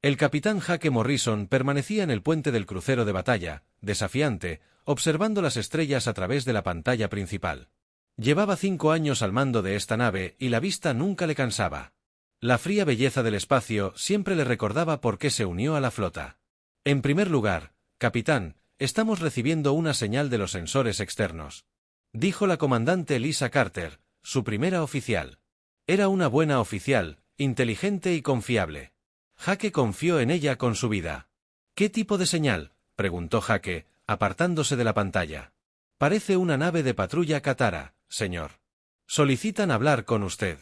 El capitán Jake Morrison permanecía en el puente del crucero de batalla, desafiante, observando las estrellas a través de la pantalla principal. Llevaba 5 años al mando de esta nave y la vista nunca le cansaba. La fría belleza del espacio siempre le recordaba por qué se unió a la flota. En primer lugar, capitán, estamos recibiendo una señal de los sensores externos, dijo la comandante Lisa Carter, su primera oficial. Era una buena oficial, inteligente y confiable. Jake confió en ella con su vida. ¿Qué tipo de señal?, preguntó Jake, apartándose de la pantalla. Parece una nave de patrulla Katara, señor. Solicitan hablar con usted.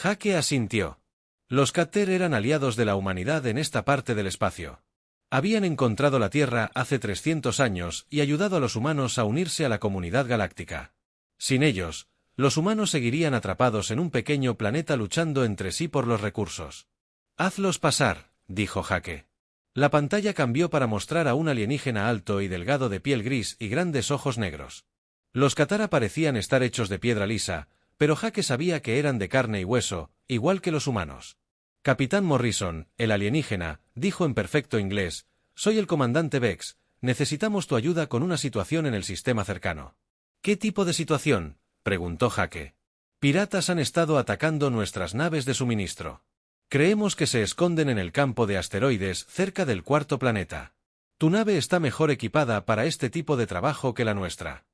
Jake asintió. Los Kater eran aliados de la humanidad en esta parte del espacio. Habían encontrado la Tierra hace 300 años y ayudado a los humanos a unirse a la comunidad galáctica. Sin ellos, los humanos seguirían atrapados en un pequeño planeta luchando entre sí por los recursos. Hazlos pasar, dijo Jake. La pantalla cambió para mostrar a un alienígena alto y delgado de piel gris y grandes ojos negros. Los Katara parecían estar hechos de piedra lisa, pero Jake sabía que eran de carne y hueso, igual que los humanos. Capitán Morrison, el alienígena, dijo en perfecto inglés, soy el comandante Vex, necesitamos tu ayuda con una situación en el sistema cercano. ¿Qué tipo de situación?, preguntó Jake. Piratas han estado atacando nuestras naves de suministro. Creemos que se esconden en el campo de asteroides cerca del cuarto planeta. Tu nave está mejor equipada para este tipo de trabajo que la nuestra.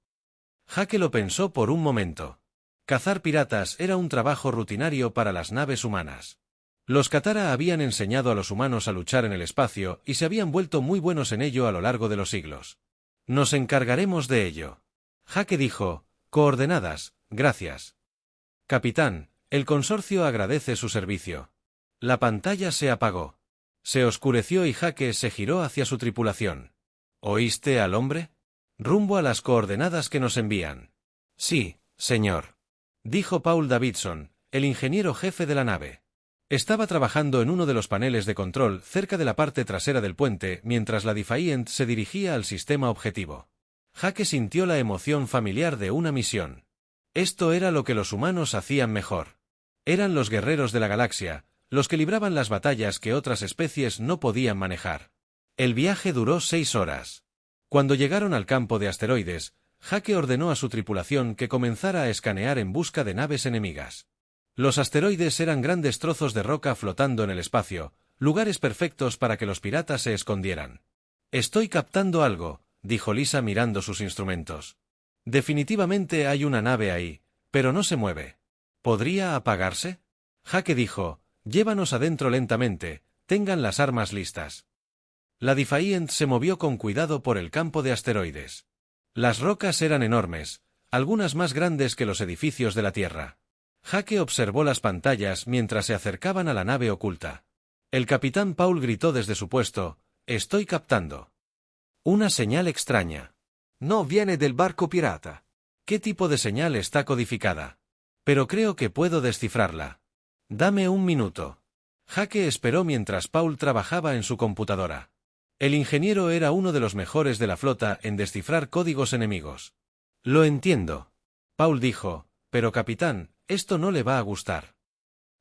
Jake lo pensó por un momento. Cazar piratas era un trabajo rutinario para las naves humanas. Los Katara habían enseñado a los humanos a luchar en el espacio y se habían vuelto muy buenos en ello a lo largo de los siglos. Nos encargaremos de ello. Jake dijo, coordenadas, gracias. Capitán, el consorcio agradece su servicio. La pantalla se apagó. Se oscureció y Jake se giró hacia su tripulación. ¿Oíste al hombre? Rumbo a las coordenadas que nos envían. Sí, señor. Dijo Paul Davidson, el ingeniero jefe de la nave. Estaba trabajando en uno de los paneles de control cerca de la parte trasera del puente mientras la Defiant se dirigía al sistema objetivo. Jake sintió la emoción familiar de una misión. Esto era lo que los humanos hacían mejor. Eran los guerreros de la galaxia, los que libraban las batallas que otras especies no podían manejar. El viaje duró 6 horas. Cuando llegaron al campo de asteroides, Jake ordenó a su tripulación que comenzara a escanear en busca de naves enemigas. Los asteroides eran grandes trozos de roca flotando en el espacio, lugares perfectos para que los piratas se escondieran. Estoy captando algo, dijo Lisa mirando sus instrumentos. Definitivamente hay una nave ahí, pero no se mueve. ¿Podría apagarse? Jake dijo, llévanos adentro lentamente, tengan las armas listas. La Defiant se movió con cuidado por el campo de asteroides. Las rocas eran enormes, algunas más grandes que los edificios de la Tierra. Jake observó las pantallas mientras se acercaban a la nave oculta. El capitán Paul gritó desde su puesto, «Estoy captando». Una señal extraña. No viene del barco pirata. ¿Qué tipo de señal está codificada? Pero creo que puedo descifrarla. Dame un minuto. Jake esperó mientras Paul trabajaba en su computadora. El ingeniero era uno de los mejores de la flota en descifrar códigos enemigos. Lo entiendo. Paul dijo, pero capitán, esto no le va a gustar.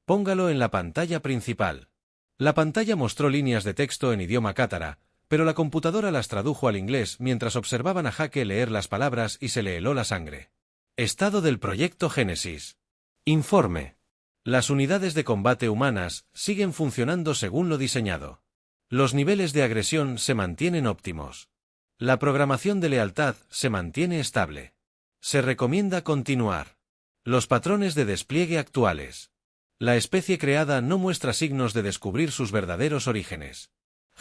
Póngalo en la pantalla principal. La pantalla mostró líneas de texto en idioma cátara, pero la computadora las tradujo al inglés mientras observaban a Jake leer las palabras y se le heló la sangre. Estado del proyecto Génesis. Informe. Las unidades de combate humanas siguen funcionando según lo diseñado. Los niveles de agresión se mantienen óptimos. La programación de lealtad se mantiene estable. Se recomienda continuar. Los patrones de despliegue actuales. La especie creada no muestra signos de descubrir sus verdaderos orígenes.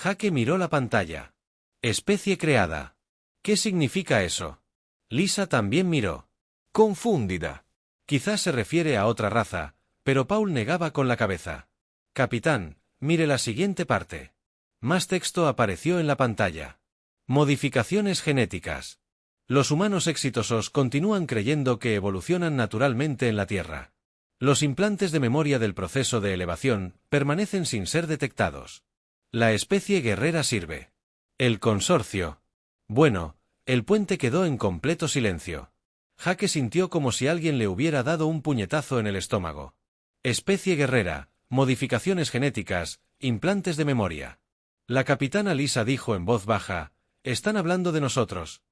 Jake miró la pantalla. Especie creada. ¿Qué significa eso? Lisa también miró. Confundida. Quizás se refiere a otra raza, pero Paul negaba con la cabeza. Capitán, mire la siguiente parte. Más texto apareció en la pantalla. Modificaciones genéticas. Los humanos exitosos continúan creyendo que evolucionan naturalmente en la Tierra. Los implantes de memoria del proceso de elevación permanecen sin ser detectados. La especie guerrera sirve. El consorcio. Bueno, el puente quedó en completo silencio. Jake sintió como si alguien le hubiera dado un puñetazo en el estómago. Especie guerrera, modificaciones genéticas, implantes de memoria. La capitana Lisa dijo en voz baja, «Están hablando de nosotros».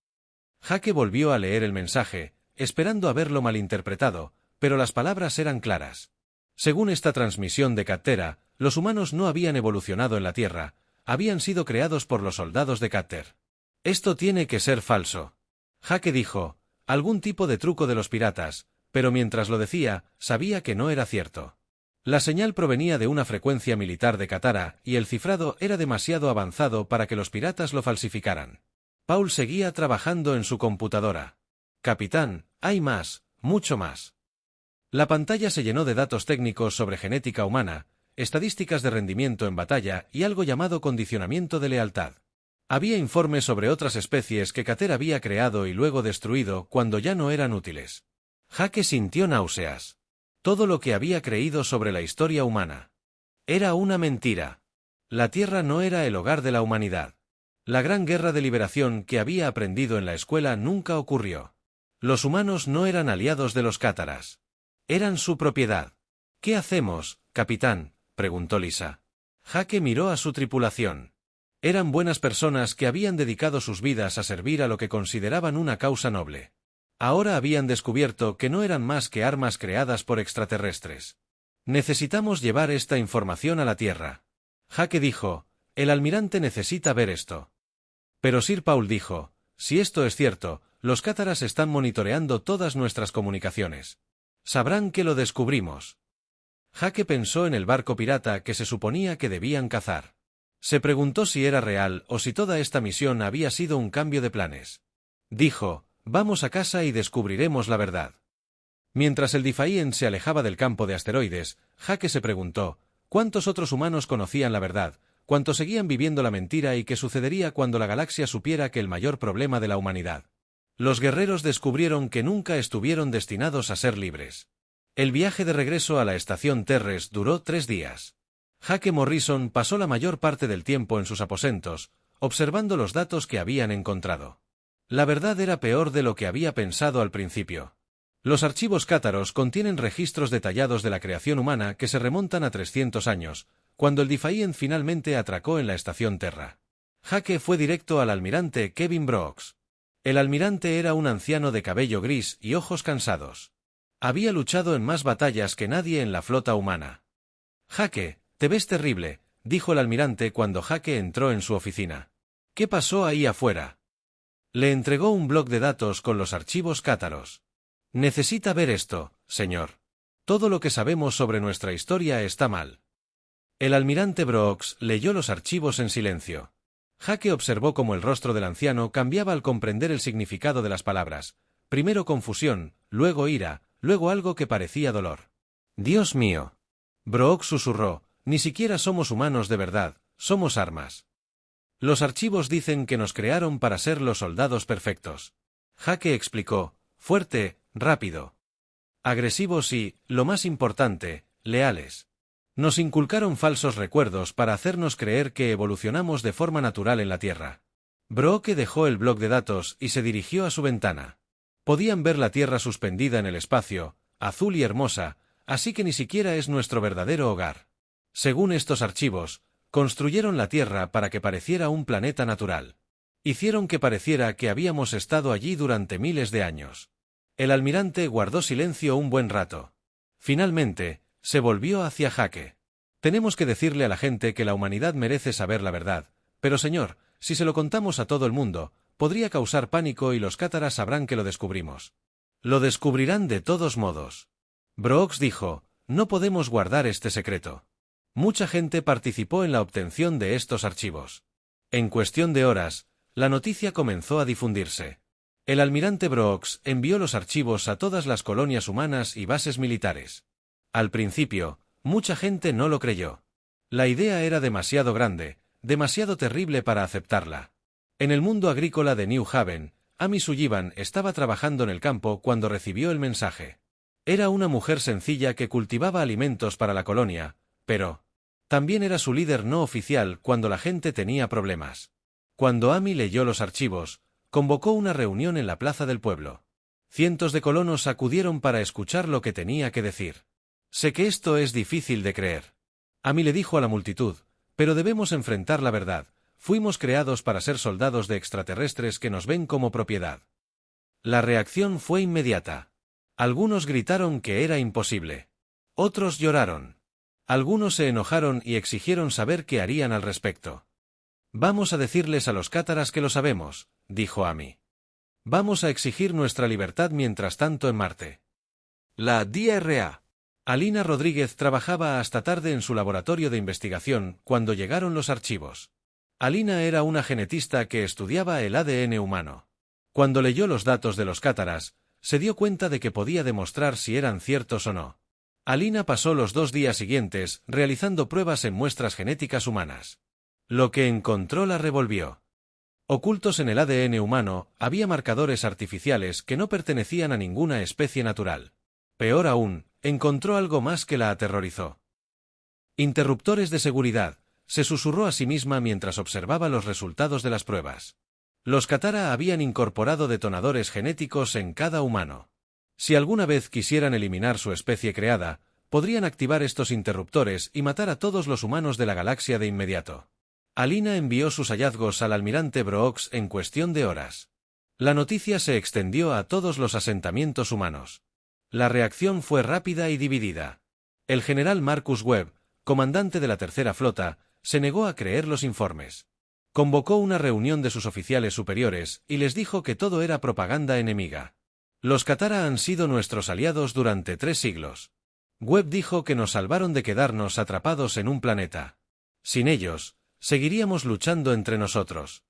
Jake volvió a leer el mensaje, esperando haberlo malinterpretado, pero las palabras eran claras. Según esta transmisión de Cattera, los humanos no habían evolucionado en la Tierra, habían sido creados por los soldados de Catter. Esto tiene que ser falso. Jake dijo, algún tipo de truco de los piratas, pero mientras lo decía, sabía que no era cierto. La señal provenía de una frecuencia militar de Katara, y el cifrado era demasiado avanzado para que los piratas lo falsificaran. Paul seguía trabajando en su computadora. «Capitán, hay más, mucho más». La pantalla se llenó de datos técnicos sobre genética humana, estadísticas de rendimiento en batalla y algo llamado condicionamiento de lealtad. Había informes sobre otras especies que Cater había creado y luego destruido cuando ya no eran útiles. Jake sintió náuseas. Todo lo que había creído sobre la historia humana era una mentira. La Tierra no era el hogar de la humanidad. La gran guerra de liberación que había aprendido en la escuela nunca ocurrió. Los humanos no eran aliados de los cátaras. Eran su propiedad. «¿Qué hacemos, capitán?», preguntó Lisa. Jake miró a su tripulación. Eran buenas personas que habían dedicado sus vidas a servir a lo que consideraban una causa noble. Ahora habían descubierto que no eran más que armas creadas por extraterrestres. «Necesitamos llevar esta información a la Tierra». Jake dijo, «El almirante necesita ver esto». Pero Sir Paul dijo, «Si esto es cierto, los cátaras están monitoreando todas nuestras comunicaciones. Sabrán que lo descubrimos». Jake pensó en el barco pirata que se suponía que debían cazar. Se preguntó si era real o si toda esta misión había sido un cambio de planes. Dijo, «Vamos a casa y descubriremos la verdad». Mientras el Defiant se alejaba del campo de asteroides, Jake se preguntó, ¿cuántos otros humanos conocían la verdad, cuántos seguían viviendo la mentira y qué sucedería cuando la galaxia supiera que el mayor problema de la humanidad? Los guerreros descubrieron que nunca estuvieron destinados a ser libres. El viaje de regreso a la estación Terres duró 3 días. Jake Morrison pasó la mayor parte del tiempo en sus aposentos, observando los datos que habían encontrado. La verdad era peor de lo que había pensado al principio. Los archivos cátaros contienen registros detallados de la creación humana que se remontan a 300 años, cuando el Defiant finalmente atracó en la estación Terra. Jake fue directo al almirante Kevin Brooks. El almirante era un anciano de cabello gris y ojos cansados. Había luchado en más batallas que nadie en la flota humana. «Jake, te ves terrible», dijo el almirante cuando Jake entró en su oficina. «¿Qué pasó ahí afuera?» Le entregó un bloc de datos con los archivos cátaros. «Necesita ver esto, señor. Todo lo que sabemos sobre nuestra historia está mal». El almirante Brooks leyó los archivos en silencio. Jake observó cómo el rostro del anciano cambiaba al comprender el significado de las palabras. Primero confusión, luego ira, luego algo que parecía dolor. «Dios mío». Brooks susurró, «Ni siquiera somos humanos de verdad, somos armas. Los archivos dicen que nos crearon para ser los soldados perfectos». Jake explicó, «Fuerte, rápido. Agresivos y, lo más importante, leales. Nos inculcaron falsos recuerdos para hacernos creer que evolucionamos de forma natural en la Tierra». Brooke dejó el bloc de datos y se dirigió a su ventana. Podían ver la Tierra suspendida en el espacio, azul y hermosa, así que ni siquiera es nuestro verdadero hogar. Según estos archivos, construyeron la Tierra para que pareciera un planeta natural. Hicieron que pareciera que habíamos estado allí durante miles de años. El almirante guardó silencio un buen rato. Finalmente, se volvió hacia Jake. «Tenemos que decirle a la gente que la humanidad merece saber la verdad, pero señor, si se lo contamos a todo el mundo, podría causar pánico y los cátaras sabrán que lo descubrimos». «Lo descubrirán de todos modos». Brooks dijo, «No podemos guardar este secreto». Mucha gente participó en la obtención de estos archivos. En cuestión de horas, la noticia comenzó a difundirse. El almirante Brooks envió los archivos a todas las colonias humanas y bases militares. Al principio, mucha gente no lo creyó. La idea era demasiado grande, demasiado terrible para aceptarla. En el mundo agrícola de New Haven, Amy Sullivan estaba trabajando en el campo cuando recibió el mensaje. Era una mujer sencilla que cultivaba alimentos para la colonia, pero también era su líder no oficial cuando la gente tenía problemas. Cuando Amy leyó los archivos, convocó una reunión en la plaza del pueblo. Cientos de colonos acudieron para escuchar lo que tenía que decir. «Sé que esto es difícil de creer». Amy le dijo a la multitud, Pero debemos enfrentar la verdad. Fuimos creados para ser soldados de extraterrestres que nos ven como propiedad. La reacción fue inmediata. Algunos gritaron que era imposible. Otros lloraron. Algunos se enojaron y exigieron saber qué harían al respecto. Vamos a decirles a los cátaras que lo sabemos, dijo Amy. Vamos a exigir nuestra libertad mientras tanto en Marte. La DRA. Alina Rodríguez trabajaba hasta tarde en su laboratorio de investigación cuando llegaron los archivos. Alina era una genetista que estudiaba el ADN humano. Cuando leyó los datos de los cátaras, se dio cuenta de que podía demostrar si eran ciertos o no. Alina pasó los 2 días siguientes realizando pruebas en muestras genéticas humanas. Lo que encontró la revolvió. Ocultos en el ADN humano, había marcadores artificiales que no pertenecían a ninguna especie natural. Peor aún, encontró algo más que la aterrorizó. Interruptores de seguridad, se susurró a sí misma mientras observaba los resultados de las pruebas. Los Katara habían incorporado detonadores genéticos en cada humano. Si alguna vez quisieran eliminar su especie creada, podrían activar estos interruptores y matar a todos los humanos de la galaxia de inmediato. Alina envió sus hallazgos al almirante Brooks en cuestión de horas. La noticia se extendió a todos los asentamientos humanos. La reacción fue rápida y dividida. El general Marcus Webb, comandante de la Tercera Flota, se negó a creer los informes. Convocó una reunión de sus oficiales superiores y les dijo que todo era propaganda enemiga. Los Katara han sido nuestros aliados durante 3 siglos. Webb dijo que nos salvaron de quedarnos atrapados en un planeta. Sin ellos, seguiríamos luchando entre nosotros.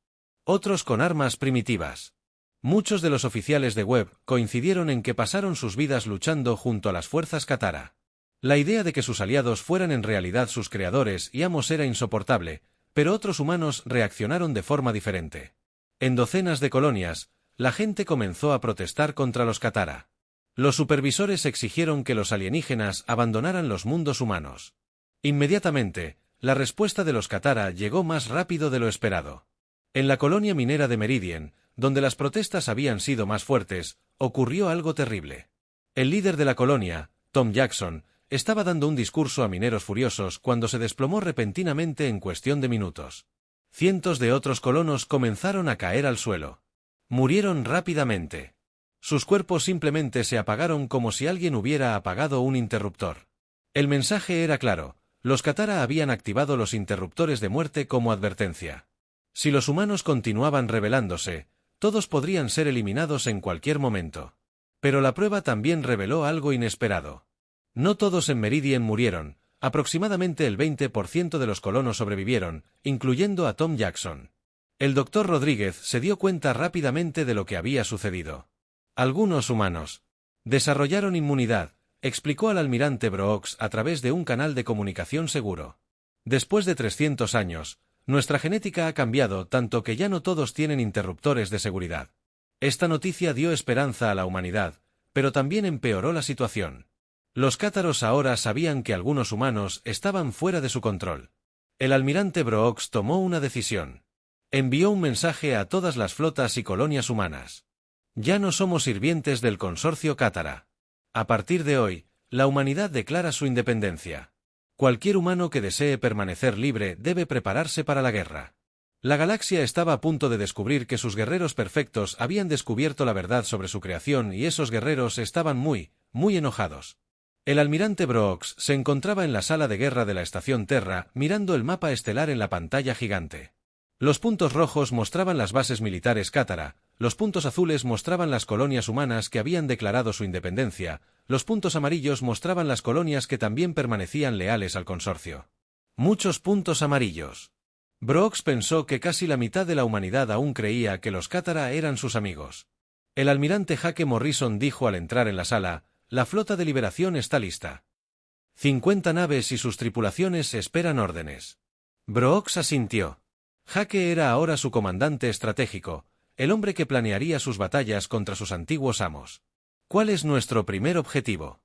Otros con armas primitivas. Muchos de los oficiales de Webb coincidieron en que pasaron sus vidas luchando junto a las fuerzas Katara. La idea de que sus aliados fueran en realidad sus creadores y amos era insoportable, pero otros humanos reaccionaron de forma diferente. En docenas de colonias, la gente comenzó a protestar contra los Katara. Los supervisores exigieron que los alienígenas abandonaran los mundos humanos. Inmediatamente, la respuesta de los Katara llegó más rápido de lo esperado. En la colonia minera de Meridian, donde las protestas habían sido más fuertes, ocurrió algo terrible. El líder de la colonia, Tom Jackson, estaba dando un discurso a mineros furiosos cuando se desplomó repentinamente en cuestión de minutos. Cientos de otros colonos comenzaron a caer al suelo. Murieron rápidamente. Sus cuerpos simplemente se apagaron como si alguien hubiera apagado un interruptor. El mensaje era claro, los Katara habían activado los interruptores de muerte como advertencia. Si los humanos continuaban rebelándose, todos podrían ser eliminados en cualquier momento. Pero la prueba también reveló algo inesperado. No todos en Meridian murieron, aproximadamente el 20% de los colonos sobrevivieron, incluyendo a Tom Jackson. El Dr. Rodríguez se dio cuenta rápidamente de lo que había sucedido. Algunos humanos desarrollaron inmunidad, explicó al almirante Brooks a través de un canal de comunicación seguro. Después de 300 años, nuestra genética ha cambiado tanto que ya no todos tienen interruptores de seguridad. Esta noticia dio esperanza a la humanidad, pero también empeoró la situación. Los cátaros ahora sabían que algunos humanos estaban fuera de su control. El almirante Brooks tomó una decisión. Envió un mensaje a todas las flotas y colonias humanas. Ya no somos sirvientes del consorcio cátara. A partir de hoy, la humanidad declara su independencia. Cualquier humano que desee permanecer libre debe prepararse para la guerra. La galaxia estaba a punto de descubrir que sus guerreros perfectos habían descubierto la verdad sobre su creación y esos guerreros estaban muy enojados. El almirante Brooks se encontraba en la sala de guerra de la estación Terra mirando el mapa estelar en la pantalla gigante. Los puntos rojos mostraban las bases militares cátara, los puntos azules mostraban las colonias humanas que habían declarado su independencia, los puntos amarillos mostraban las colonias que también permanecían leales al consorcio. Muchos puntos amarillos. Brooks pensó que casi la mitad de la humanidad aún creía que los cátara eran sus amigos. El almirante Jake Morrison dijo al entrar en la sala: «La flota de liberación está lista. 50 naves y sus tripulaciones esperan órdenes». Brooks asintió. Jake era ahora su comandante estratégico, el hombre que planearía sus batallas contra sus antiguos amos. ¿Cuál es nuestro primer objetivo?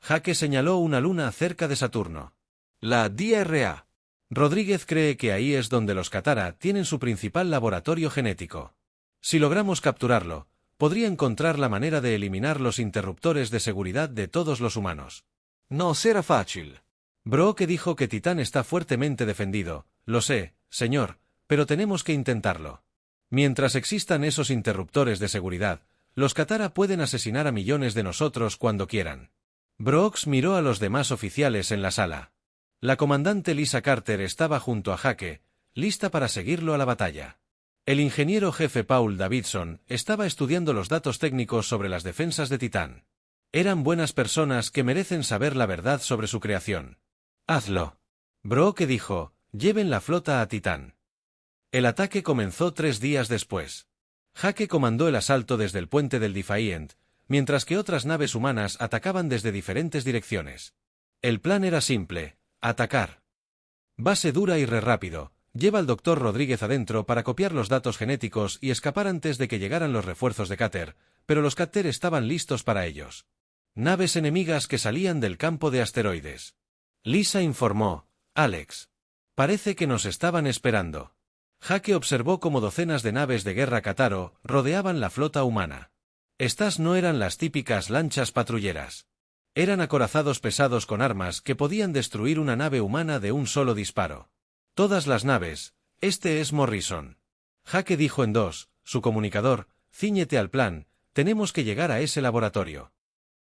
Jake señaló una luna cerca de Saturno. La DRA. Rodríguez cree que ahí es donde los Katara tienen su principal laboratorio genético. Si logramos capturarlo, podría encontrar la manera de eliminar los interruptores de seguridad de todos los humanos. No será fácil. Brooke dijo que Titán está fuertemente defendido, Lo sé, señor, pero tenemos que intentarlo. Mientras existan esos interruptores de seguridad, los Katara pueden asesinar a millones de nosotros cuando quieran. Brooks miró a los demás oficiales en la sala. La comandante Lisa Carter estaba junto a Jake, lista para seguirlo a la batalla. El ingeniero jefe Paul Davidson estaba estudiando los datos técnicos sobre las defensas de Titán. Eran buenas personas que merecen saber la verdad sobre su creación. Hazlo. Brooke dijo, lleven la flota a Titán. El ataque comenzó 3 días después. Jake comandó el asalto desde el puente del Defiant, mientras que otras naves humanas atacaban desde diferentes direcciones. El plan era simple, atacar. Base dura y rápido. Lleva al Dr. Rodríguez adentro para copiar los datos genéticos y escapar antes de que llegaran los refuerzos de Cater, pero los Cater estaban listos para ellos. Naves enemigas que salían del campo de asteroides. Lisa informó, Alex. Parece que nos estaban esperando. Jake observó cómo docenas de naves de guerra Kataro rodeaban la flota humana. Estas no eran las típicas lanchas patrulleras. Eran acorazados pesados con armas que podían destruir una nave humana de un solo disparo. Todas las naves, este es Morrison. Jake dijo en 2, su comunicador, cíñete al plan, tenemos que llegar a ese laboratorio.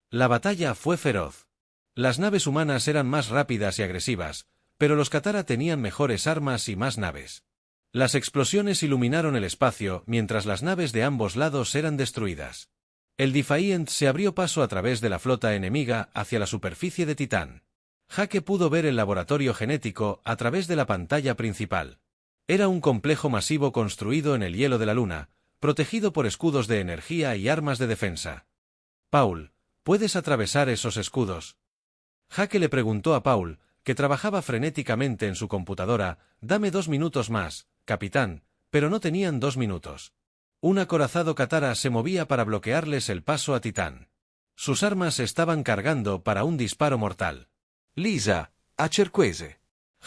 La batalla fue feroz. Las naves humanas eran más rápidas y agresivas, pero los Katara tenían mejores armas y más naves. Las explosiones iluminaron el espacio mientras las naves de ambos lados eran destruidas. El Defiant se abrió paso a través de la flota enemiga hacia la superficie de Titán. Jake pudo ver el laboratorio genético a través de la pantalla principal. Era un complejo masivo construido en el hielo de la luna, protegido por escudos de energía y armas de defensa. Paul, ¿puedes atravesar esos escudos? Jake le preguntó a Paul, que trabajaba frenéticamente en su computadora, dame 2 minutos más, capitán, pero no tenían 2 minutos. Un acorazado Katara se movía para bloquearles el paso a Titán. Sus armas estaban cargando para un disparo mortal. Lisa, a Cerquese.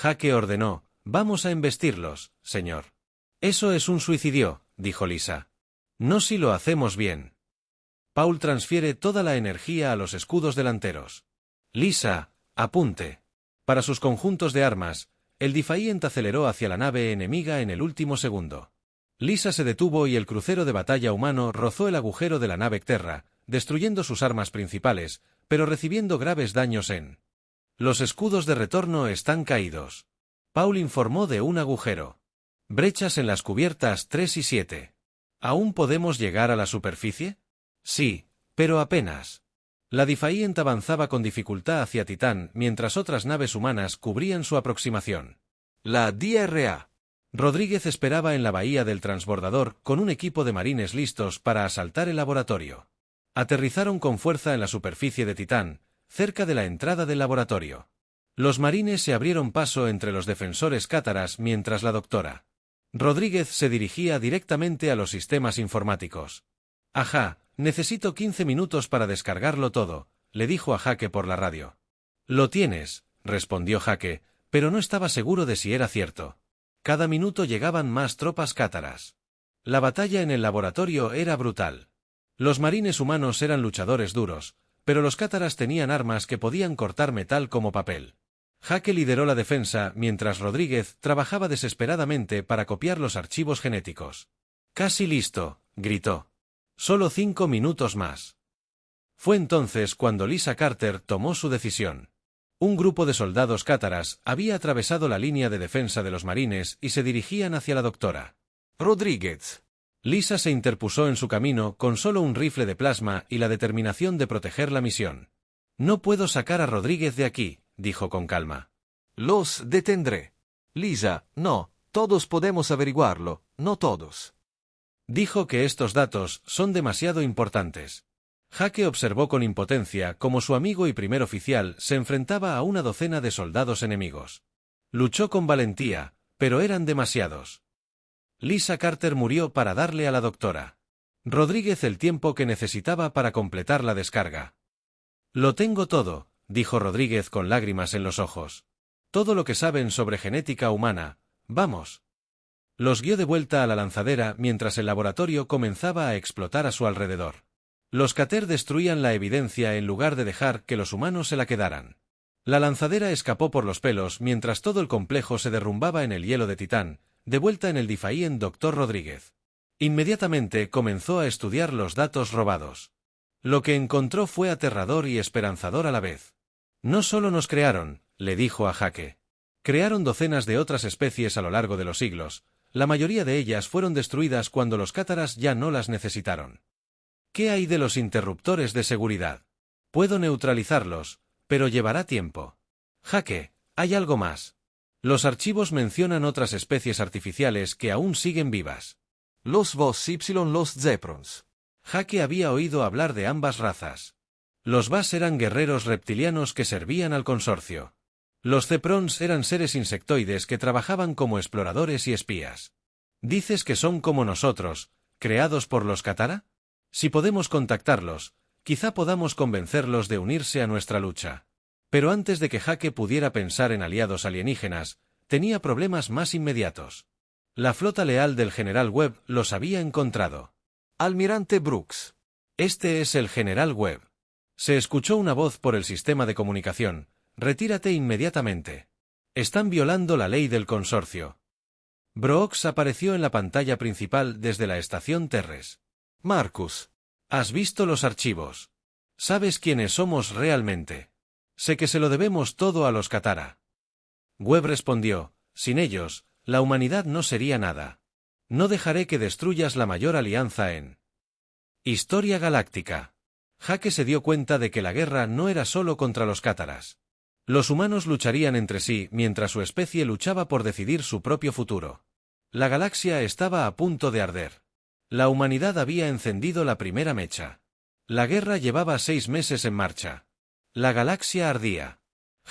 Jake ordenó, vamos a embestirlos, señor. Eso es un suicidio, dijo Lisa. No si lo hacemos bien. Paul transfiere toda la energía a los escudos delanteros. Lisa, apunte. Para sus conjuntos de armas, el Defiant aceleró hacia la nave enemiga en el último segundo. Lisa se detuvo y el crucero de batalla humano rozó el agujero de la nave Terra, destruyendo sus armas principales, pero recibiendo graves daños en. Los escudos de retorno están caídos. Paul informó de un agujero. Brechas en las cubiertas 3 y 7. ¿Aún podemos llegar a la superficie? Sí, pero apenas. La Defiant avanzaba con dificultad hacia Titán mientras otras naves humanas cubrían su aproximación. La DRA. Rodríguez esperaba en la bahía del transbordador con un equipo de marines listos para asaltar el laboratorio. Aterrizaron con fuerza en la superficie de Titán, cerca de la entrada del laboratorio. Los marines se abrieron paso entre los defensores cátaras mientras la doctora Rodríguez se dirigía directamente a los sistemas informáticos. Ajá, necesito 15 minutos para descargarlo todo, le dijo a Jake por la radio. Lo tienes, respondió Jake, pero no estaba seguro de si era cierto. Cada minuto llegaban más tropas cátaras. La batalla en el laboratorio era brutal. Los marines humanos eran luchadores duros, pero los cátaras tenían armas que podían cortar metal como papel. Jake lideró la defensa mientras Rodríguez trabajaba desesperadamente para copiar los archivos genéticos. Casi listo, gritó. Solo 5 minutos más. Fue entonces cuando Lisa Carter tomó su decisión. Un grupo de soldados cátaras había atravesado la línea de defensa de los marines y se dirigían hacia la doctora Rodríguez. Lisa se interpuso en su camino con solo un rifle de plasma y la determinación de proteger la misión. No puedo sacar a Rodríguez de aquí, dijo con calma. Los detendré. Lisa, no, todos podemos averiguarlo, no todos. Dijo que estos datos son demasiado importantes. Jake observó con impotencia cómo su amigo y primer oficial se enfrentaba a una docena de soldados enemigos. Luchó con valentía, pero eran demasiados. Lisa Carter murió para darle a la doctora Rodríguez el tiempo que necesitaba para completar la descarga. Lo tengo todo, dijo Rodríguez con lágrimas en los ojos. Todo lo que saben sobre genética humana, vamos. Los guió de vuelta a la lanzadera mientras el laboratorio comenzaba a explotar a su alrededor. Los Cater destruían la evidencia en lugar de dejar que los humanos se la quedaran. La lanzadera escapó por los pelos mientras todo el complejo se derrumbaba en el hielo de Titán, de vuelta en el Defiant Dr. Rodríguez. Inmediatamente comenzó a estudiar los datos robados. Lo que encontró fue aterrador y esperanzador a la vez. No solo nos crearon, le dijo a Jake. Crearon docenas de otras especies a lo largo de los siglos. La mayoría de ellas fueron destruidas cuando los cátaras ya no las necesitaron. ¿Qué hay de los interruptores de seguridad? Puedo neutralizarlos, pero llevará tiempo. Jake, hay algo más. Los archivos mencionan otras especies artificiales que aún siguen vivas. Los Vos Y los Zeprons. Jake había oído hablar de ambas razas. Los Vas eran guerreros reptilianos que servían al consorcio. Los Zeprons eran seres insectoides que trabajaban como exploradores y espías. ¿Dices que son como nosotros, creados por los Katara? Si podemos contactarlos, quizá podamos convencerlos de unirse a nuestra lucha. Pero antes de que Jake pudiera pensar en aliados alienígenas, tenía problemas más inmediatos. La flota leal del General Webb los había encontrado. Almirante Brooks. Este es el General Webb. Se escuchó una voz por el sistema de comunicación. Retírate inmediatamente. Están violando la ley del consorcio. Brooks apareció en la pantalla principal desde la estación Terres. Marcus. ¿Has visto los archivos? ¿Sabes quiénes somos realmente? Sé que se lo debemos todo a los Katara. Webb respondió, sin ellos, la humanidad no sería nada. No dejaré que destruyas la mayor alianza en Historia Galáctica. Jake se dio cuenta de que la guerra no era solo contra los cátaras. Los humanos lucharían entre sí mientras su especie luchaba por decidir su propio futuro. La galaxia estaba a punto de arder. La humanidad había encendido la primera mecha. La guerra llevaba 6 meses en marcha. La galaxia ardía.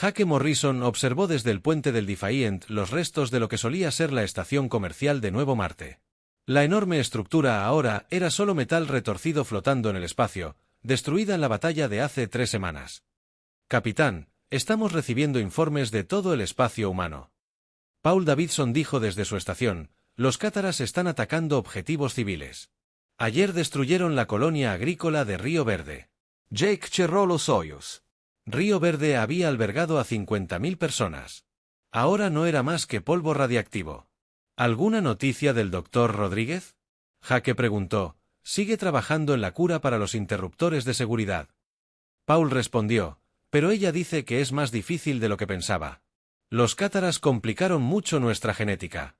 Jake Morrison observó desde el puente del Defiant los restos de lo que solía ser la estación comercial de Nuevo Marte. La enorme estructura ahora era solo metal retorcido flotando en el espacio, destruida en la batalla de hace 3 semanas. Capitán, estamos recibiendo informes de todo el espacio humano. Paul Davidson dijo desde su estación, los cátaras están atacando objetivos civiles. Ayer destruyeron la colonia agrícola de Río Verde. Jake cerró los hoyos. Río Verde había albergado a 50.000 personas. Ahora no era más que polvo radiactivo. ¿Alguna noticia del Dr. Rodríguez? Jake preguntó. Sigue trabajando en la cura para los interruptores de seguridad. Paul respondió, pero ella dice que es más difícil de lo que pensaba. Los cátaras complicaron mucho nuestra genética.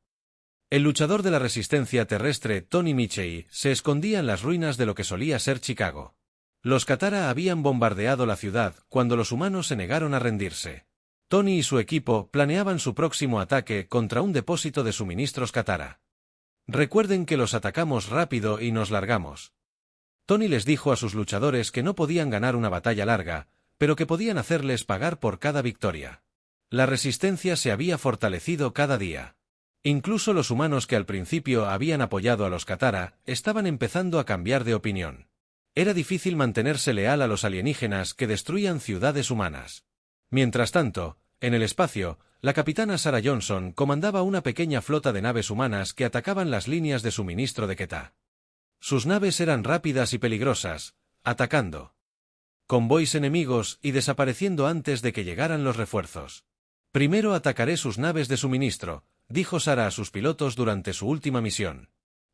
El luchador de la resistencia terrestre Tony Michei se escondía en las ruinas de lo que solía ser Chicago. Los Katara habían bombardeado la ciudad cuando los humanos se negaron a rendirse. Tony y su equipo planeaban su próximo ataque contra un depósito de suministros Katara. Recuerden que los atacamos rápido y nos largamos. Tony les dijo a sus luchadores que no podían ganar una batalla larga, pero que podían hacerles pagar por cada victoria. La resistencia se había fortalecido cada día. Incluso los humanos que al principio habían apoyado a los Katara estaban empezando a cambiar de opinión. Era difícil mantenerse leal a los alienígenas que destruían ciudades humanas. Mientras tanto, en el espacio, la capitana Sarah Johnson comandaba una pequeña flota de naves humanas que atacaban las líneas de suministro de Queta. Sus naves eran rápidas y peligrosas, atacando convoys enemigos y desapareciendo antes de que llegaran los refuerzos. Primero atacaré sus naves de suministro, dijo Sarah a sus pilotos durante su última misión.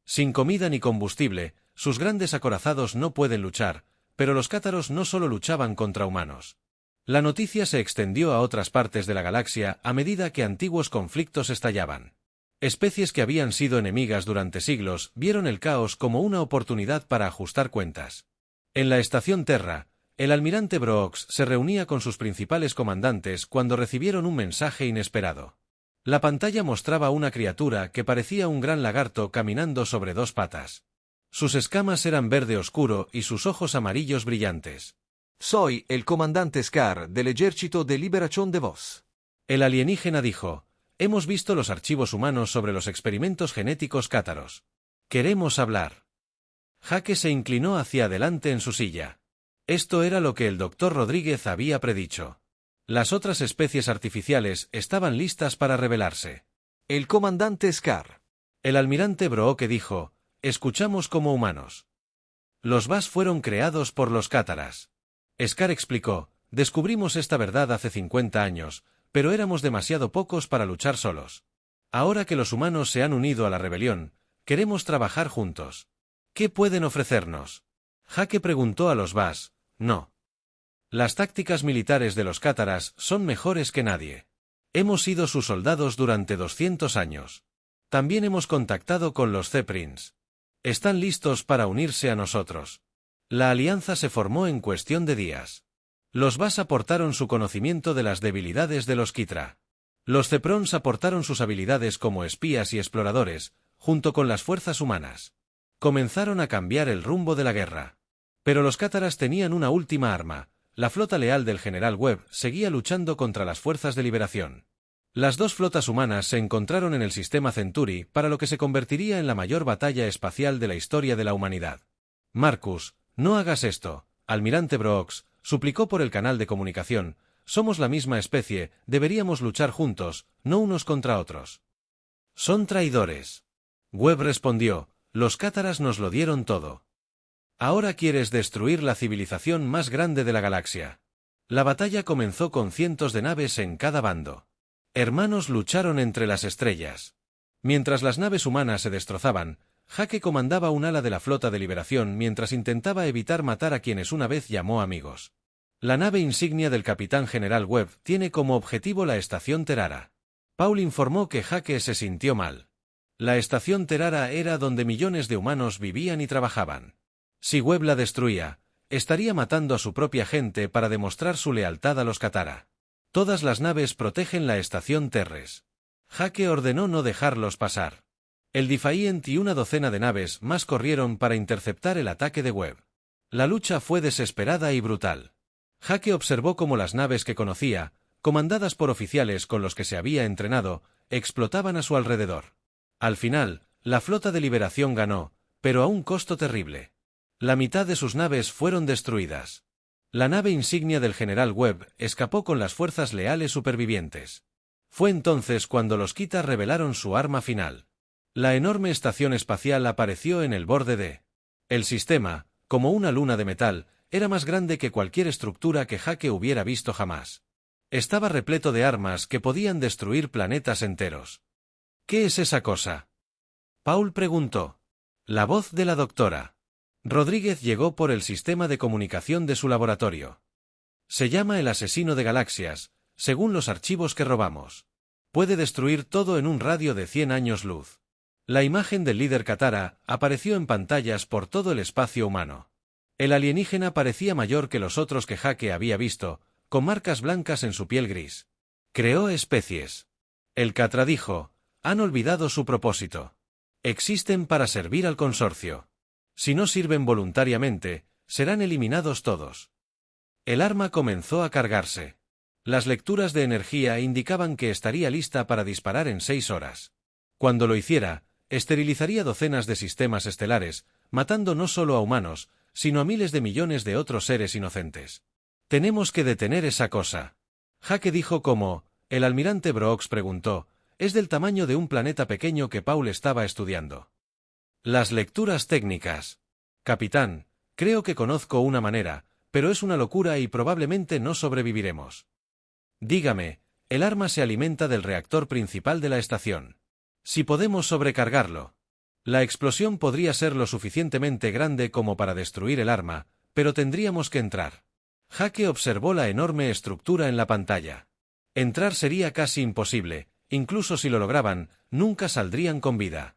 Sin comida ni combustible, sus grandes acorazados no pueden luchar, pero los cátaros no solo luchaban contra humanos. La noticia se extendió a otras partes de la galaxia a medida que antiguos conflictos estallaban. Especies que habían sido enemigas durante siglos vieron el caos como una oportunidad para ajustar cuentas. En la estación Terra, el almirante Brooks se reunía con sus principales comandantes cuando recibieron un mensaje inesperado. La pantalla mostraba una criatura que parecía un gran lagarto caminando sobre 2 patas. Sus escamas eran verde oscuro y sus ojos amarillos brillantes. Soy el comandante Scar del Ejército de Liberación de Vos. El alienígena dijo, hemos visto los archivos humanos sobre los experimentos genéticos cátaros. Queremos hablar. Jake se inclinó hacia adelante en su silla. Esto era lo que el Dr. Rodríguez había predicho. Las otras especies artificiales estaban listas para rebelarse. El comandante Scar. El almirante Brooke dijo, escuchamos como humanos. Los Vas fueron creados por los cátaras. Scar explicó, Descubrimos esta verdad hace 50 años, pero éramos demasiado pocos para luchar solos. Ahora que los humanos se han unido a la rebelión, queremos trabajar juntos. ¿Qué pueden ofrecernos? Jake preguntó a los Vas. No. Las tácticas militares de los cátaras son mejores que nadie. Hemos sido sus soldados durante 200 años. También hemos contactado con los Zeppelins. Están listos para unirse a nosotros. La alianza se formó en cuestión de días. Los Vas aportaron su conocimiento de las debilidades de los Kithra. Los Zeprons aportaron sus habilidades como espías y exploradores, junto con las fuerzas humanas. Comenzaron a cambiar el rumbo de la guerra. Pero los cátaras tenían una última arma. La flota leal del general Webb seguía luchando contra las fuerzas de liberación. Las dos flotas humanas se encontraron en el sistema Centuri para lo que se convertiría en la mayor batalla espacial de la historia de la humanidad. Marcus, no hagas esto, almirante Brooks, suplicó por el canal de comunicación. Somos la misma especie, deberíamos luchar juntos, no unos contra otros. Son traidores. Webb respondió, los cátaras nos lo dieron todo. Ahora quieres destruir la civilización más grande de la galaxia. La batalla comenzó con cientos de naves en cada bando. Hermanos lucharon entre las estrellas. Mientras las naves humanas se destrozaban, Jake comandaba un ala de la flota de liberación mientras intentaba evitar matar a quienes una vez llamó amigos. La nave insignia del capitán general Webb tiene como objetivo la estación Terara. Paul informó que Jake se sintió mal. La estación Terara era donde millones de humanos vivían y trabajaban. Si Webb la destruía, estaría matando a su propia gente para demostrar su lealtad a los Katara. Todas las naves protegen la estación Terres. Jake ordenó no dejarlos pasar. El Defiant y una docena de naves más corrieron para interceptar el ataque de Webb. La lucha fue desesperada y brutal. Jake observó cómo las naves que conocía, comandadas por oficiales con los que se había entrenado, explotaban a su alrededor. Al final, la flota de liberación ganó, pero a un costo terrible. La mitad de sus naves fueron destruidas. La nave insignia del general Webb escapó con las fuerzas leales supervivientes. Fue entonces cuando los Kithra revelaron su arma final. La enorme estación espacial apareció en el borde de. El sistema, como una luna de metal, era más grande que cualquier estructura que Jake hubiera visto jamás. Estaba repleto de armas que podían destruir planetas enteros. ¿Qué es esa cosa? Paul preguntó. La voz de la doctora. Rodríguez llegó por el sistema de comunicación de su laboratorio. Se llama el asesino de galaxias, según los archivos que robamos. Puede destruir todo en un radio de 100 años luz. La imagen del líder Katara apareció en pantallas por todo el espacio humano. El alienígena parecía mayor que los otros que Jake había visto, con marcas blancas en su piel gris. Creó especies. El Katra dijo, han olvidado su propósito. Existen para servir al consorcio. Si no sirven voluntariamente, serán eliminados todos. El arma comenzó a cargarse. Las lecturas de energía indicaban que estaría lista para disparar en 6 horas. Cuando lo hiciera, esterilizaría docenas de sistemas estelares, matando no solo a humanos, sino a miles de millones de otros seres inocentes. Tenemos que detener esa cosa. Jake dijo como, el almirante Brooks preguntó, es del tamaño de un planeta pequeño que Paul estaba estudiando. Las lecturas técnicas. Capitán, creo que conozco una manera, pero es una locura y probablemente no sobreviviremos. Dígame, el arma se alimenta del reactor principal de la estación. Si podemos sobrecargarlo. La explosión podría ser lo suficientemente grande como para destruir el arma, pero tendríamos que entrar. Jake observó la enorme estructura en la pantalla. Entrar sería casi imposible, incluso si lo lograban, nunca saldrían con vida.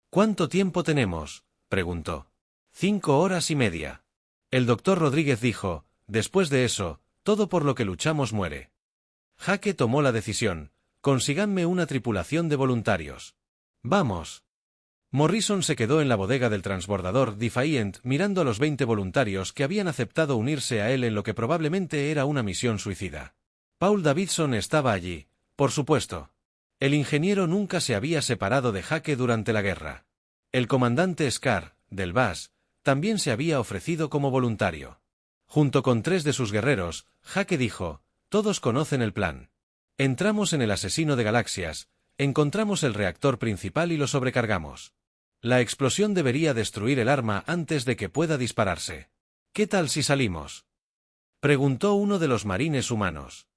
¿Cuánto tiempo tenemos?, preguntó. 5 horas y media. El doctor Rodríguez dijo, después de eso, todo por lo que luchamos muere. Jake tomó la decisión, consíganme una tripulación de voluntarios. Vamos. Morrison se quedó en la bodega del transbordador Defiant mirando a los 20 voluntarios que habían aceptado unirse a él en lo que probablemente era una misión suicida. Paul Davidson estaba allí, por supuesto. El ingeniero nunca se había separado de Jake durante la guerra. El comandante Scar, del VAS, también se había ofrecido como voluntario. Junto con 3 de sus guerreros, Jake dijo, todos conocen el plan. Entramos en el asesino de galaxias, encontramos el reactor principal y lo sobrecargamos. La explosión debería destruir el arma antes de que pueda dispararse. ¿Qué tal si salimos? Preguntó uno de los marines humanos.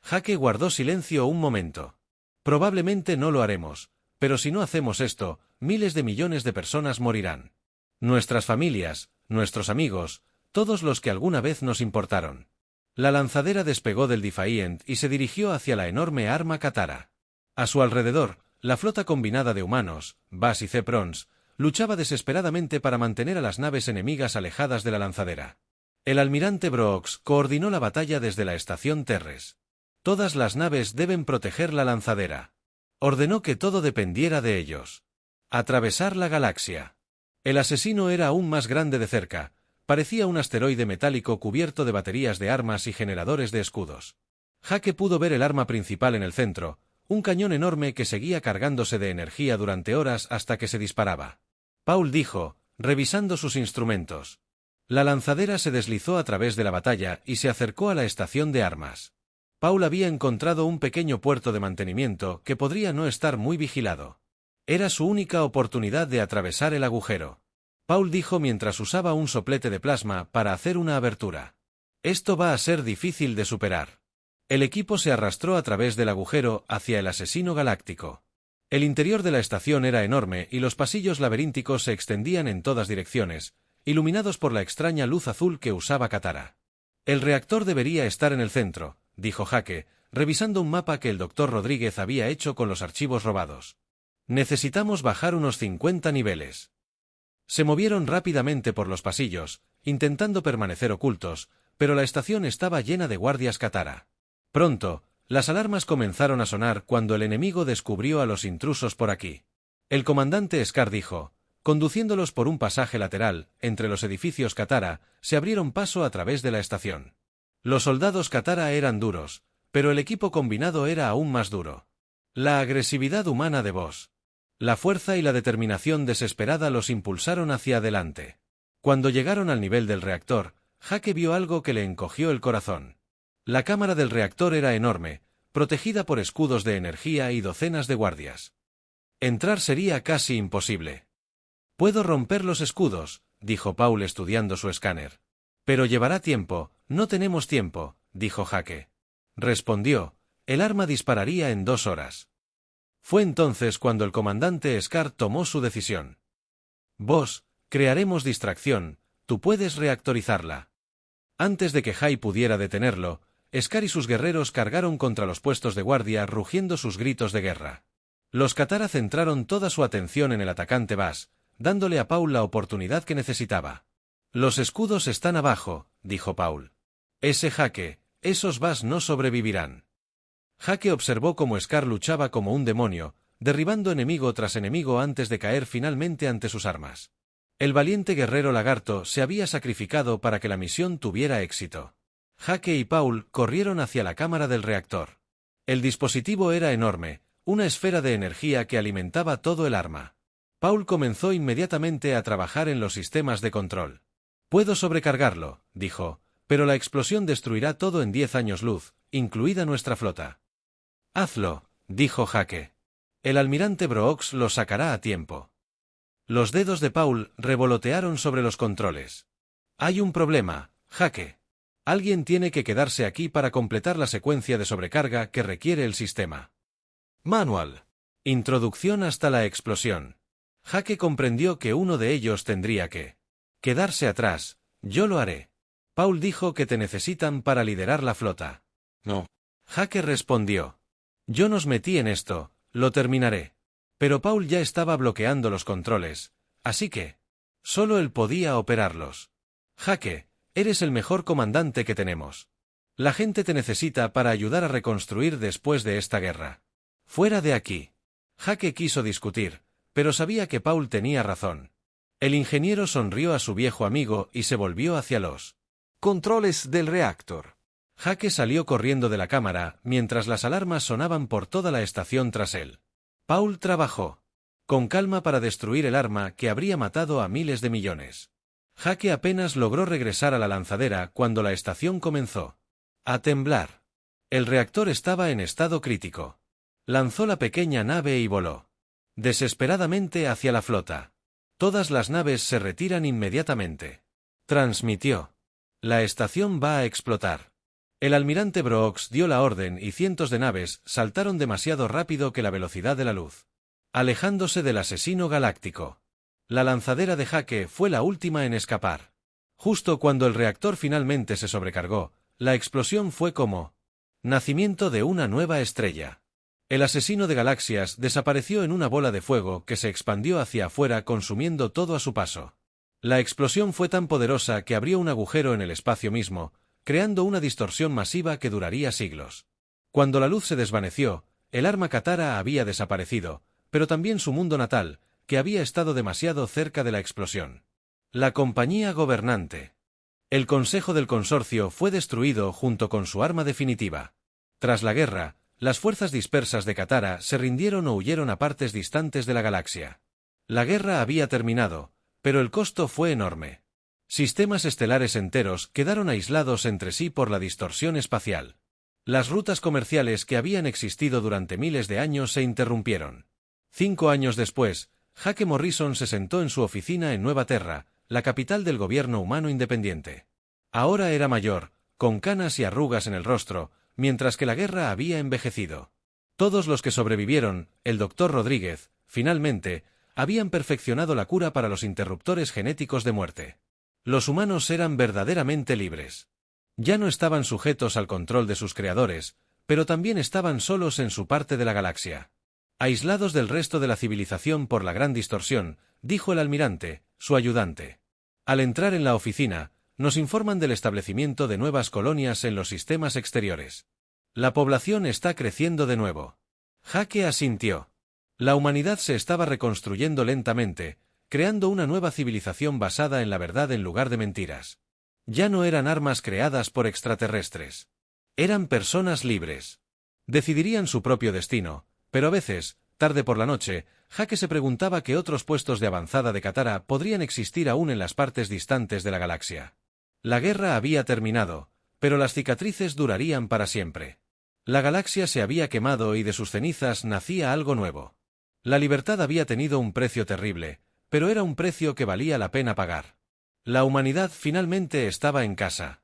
Jake guardó silencio un momento. Probablemente no lo haremos, pero si no hacemos esto, miles de millones de personas morirán. Nuestras familias, nuestros amigos, todos los que alguna vez nos importaron. La lanzadera despegó del Defiant y se dirigió hacia la enorme arma Katara. A su alrededor, la flota combinada de humanos, Bass y Zeprons, luchaba desesperadamente para mantener a las naves enemigas alejadas de la lanzadera. El almirante Brooks coordinó la batalla desde la estación Terres. Todas las naves deben proteger la lanzadera. Ordenó que todo dependiera de ellos. Atravesar la galaxia. El asesino era aún más grande de cerca. Parecía un asteroide metálico cubierto de baterías de armas y generadores de escudos. Jake pudo ver el arma principal en el centro, un cañón enorme que seguía cargándose de energía durante horas hasta que se disparaba. Paul dijo, revisando sus instrumentos. La lanzadera se deslizó a través de la batalla y se acercó a la estación de armas. Paul había encontrado un pequeño puerto de mantenimiento que podría no estar muy vigilado. Era su única oportunidad de atravesar el agujero. Paul dijo mientras usaba un soplete de plasma para hacer una abertura. Esto va a ser difícil de superar. El equipo se arrastró a través del agujero hacia el asesino galáctico. El interior de la estación era enorme y los pasillos laberínticos se extendían en todas direcciones, iluminados por la extraña luz azul que usaba Katara. El reactor debería estar en el centro, dijo Jake, revisando un mapa que el Dr. Rodríguez había hecho con los archivos robados. Necesitamos bajar unos 50 niveles. Se movieron rápidamente por los pasillos, intentando permanecer ocultos, pero la estación estaba llena de guardias Katara. Pronto, las alarmas comenzaron a sonar cuando el enemigo descubrió a los intrusos por aquí. El comandante Scar dijo, conduciéndolos por un pasaje lateral, entre los edificios Katara, se abrieron paso a través de la estación. Los soldados Katara eran duros, pero el equipo combinado era aún más duro. La agresividad humana de Boss. La fuerza y la determinación desesperada los impulsaron hacia adelante. Cuando llegaron al nivel del reactor, Jake vio algo que le encogió el corazón. La cámara del reactor era enorme, protegida por escudos de energía y docenas de guardias. Entrar sería casi imposible. «Puedo romper los escudos», dijo Paul estudiando su escáner. «Pero llevará tiempo, no tenemos tiempo», dijo Jake. Respondió, «El arma dispararía en 2 horas». Fue entonces cuando el comandante Scar tomó su decisión. «Boss, crearemos distracción, tú puedes reactorizarla». Antes de que Jai pudiera detenerlo, Scar y sus guerreros cargaron contra los puestos de guardia rugiendo sus gritos de guerra. Los Katara centraron toda su atención en el atacante Bass, dándole a Paul la oportunidad que necesitaba. «Los escudos están abajo», dijo Paul. «Ese Jake, esos Bass no sobrevivirán». Jake observó cómo Scar luchaba como un demonio, derribando enemigo tras enemigo antes de caer finalmente ante sus armas. El valiente guerrero lagarto se había sacrificado para que la misión tuviera éxito. Jake y Paul corrieron hacia la cámara del reactor. El dispositivo era enorme, una esfera de energía que alimentaba todo el arma. Paul comenzó inmediatamente a trabajar en los sistemas de control. «Puedo sobrecargarlo», dijo, «pero la explosión destruirá todo en 10 años luz, incluida nuestra flota». «Hazlo», dijo Jake. «El almirante Brooks lo sacará a tiempo». Los dedos de Paul revolotearon sobre los controles. «Hay un problema, Jake. Alguien tiene que quedarse aquí para completar la secuencia de sobrecarga que requiere el sistema». Manual. Introducción hasta la explosión. Jake comprendió que uno de ellos tendría que quedarse atrás. «Yo lo haré». Paul dijo que te necesitan para liderar la flota. No. Jake respondió. «Yo nos metí en esto, lo terminaré». Pero Paul ya estaba bloqueando los controles, así que solo él podía operarlos. «Jake, eres el mejor comandante que tenemos. La gente te necesita para ayudar a reconstruir después de esta guerra. Fuera de aquí». Jake quiso discutir, pero sabía que Paul tenía razón. El ingeniero sonrió a su viejo amigo y se volvió hacia los controles del reactor. Jake salió corriendo de la cámara mientras las alarmas sonaban por toda la estación tras él. Paul trabajó con calma para destruir el arma que habría matado a miles de millones. Jake apenas logró regresar a la lanzadera cuando la estación comenzó a temblar. El reactor estaba en estado crítico. Lanzó la pequeña nave y voló desesperadamente hacia la flota. «Todas las naves se retiran inmediatamente», transmitió. La estación va a explotar. El almirante Brooks dio la orden y cientos de naves saltaron demasiado rápido que la velocidad de la luz, alejándose del asesino galáctico. La lanzadera de jaque fue la última en escapar. Justo cuando el reactor finalmente se sobrecargó, la explosión fue como nacimiento de una nueva estrella. El asesino de galaxias desapareció en una bola de fuego que se expandió hacia afuera consumiendo todo a su paso. La explosión fue tan poderosa que abrió un agujero en el espacio mismo, creando una distorsión masiva que duraría siglos. Cuando la luz se desvaneció, el arma Katara había desaparecido, pero también su mundo natal, que había estado demasiado cerca de la explosión. La compañía gobernante. El Consejo del Consorcio fue destruido junto con su arma definitiva. Tras la guerra, las fuerzas dispersas de Katara se rindieron o huyeron a partes distantes de la galaxia. La guerra había terminado, pero el costo fue enorme. Sistemas estelares enteros quedaron aislados entre sí por la distorsión espacial. Las rutas comerciales que habían existido durante miles de años se interrumpieron. 5 años después, Jake Morrison se sentó en su oficina en Nueva Terra, la capital del gobierno humano independiente. Ahora era mayor, con canas y arrugas en el rostro, mientras que la guerra había envejecido. Todos los que sobrevivieron, el Dr. Rodríguez, finalmente, habían perfeccionado la cura para los interruptores genéticos de muerte. Los humanos eran verdaderamente libres. Ya no estaban sujetos al control de sus creadores, pero también estaban solos en su parte de la galaxia. Aislados del resto de la civilización por la gran distorsión, dijo el almirante, su ayudante. Al entrar en la oficina, nos informan del establecimiento de nuevas colonias en los sistemas exteriores. La población está creciendo de nuevo. Jake asintió. La humanidad se estaba reconstruyendo lentamente, creando una nueva civilización basada en la verdad en lugar de mentiras. Ya no eran armas creadas por extraterrestres. Eran personas libres. Decidirían su propio destino, pero a veces, tarde por la noche, Jake se preguntaba qué otros puestos de avanzada de Katara podrían existir aún en las partes distantes de la galaxia. La guerra había terminado, pero las cicatrices durarían para siempre. La galaxia se había quemado y de sus cenizas nacía algo nuevo. La libertad había tenido un precio terrible, pero era un precio que valía la pena pagar. La humanidad finalmente estaba en casa.